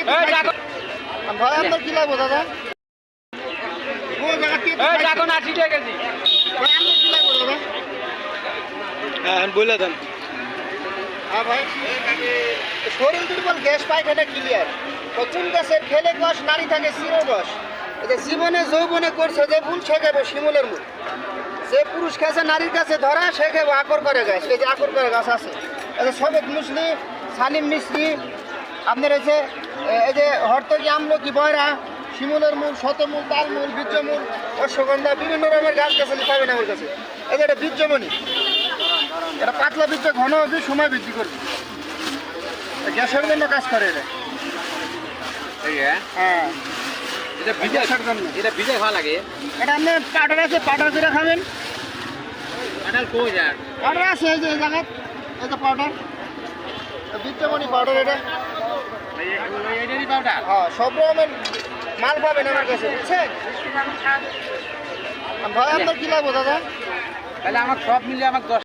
ভাই আপনার কি লাগবে দাদা? এখন 80 টাকা কেজি। ভাই আপনার কি লাগবে দাদা? হ্যাঁ বলে দেন। হ্যাঁ ভাই, শরীর দুর্বল, গ্যাস পায়খানা ক্লিয়ার, প্রচুর গাছের খেলে বস, নারী থাকে চির বস। এই যে জীবনে যৌবনে করছে যে ভুল, সে খাবো শিমুলের মূল। যে পুরুষ কাছে নারীর কাছে ধরা, সে খাবো আকর করে গাছ। এই যে আকর করে গাছ আছে, এই যে সবেদ মুসলি, সালিম মিস্ত্রি, আপনার এই যে হরতকি, আমলকি, বয়রা, শিমুলের মূল, শতমূল, তালমূল, বীর্যমূল, অশ্বগন্ধা, বিভিন্ন রকমের গাছ গাছালি পাবেন আমার কাছে। এই যে এটা বীর্যমণি, এটা পাতলা বীর্য, ঘন হবে, সময় বৃদ্ধি করবে, গ্যাসের জন্য কাজ করে এটা। হ্যাঁ, এটা ভিজে গ্যাসের জন্য। এটা ভিজে ভালো লাগে। এটা আপনার পাউডার আছে, পাউডার করে খাবেন। কাঁঠাল কই যায়? পাউডার আছে এই যে এই জায়গায়, এই যে পাউডার, বীর্যমণি পাউডার এটা। এইটারই পাউডার। হ্যাঁ, সব রকমের মাল পাবেন আমার কাছে, বুঝছেন? ভাই আপনার কি লাগবে দাদা? তাহলে আমার সব মিলিয়ে আমার 10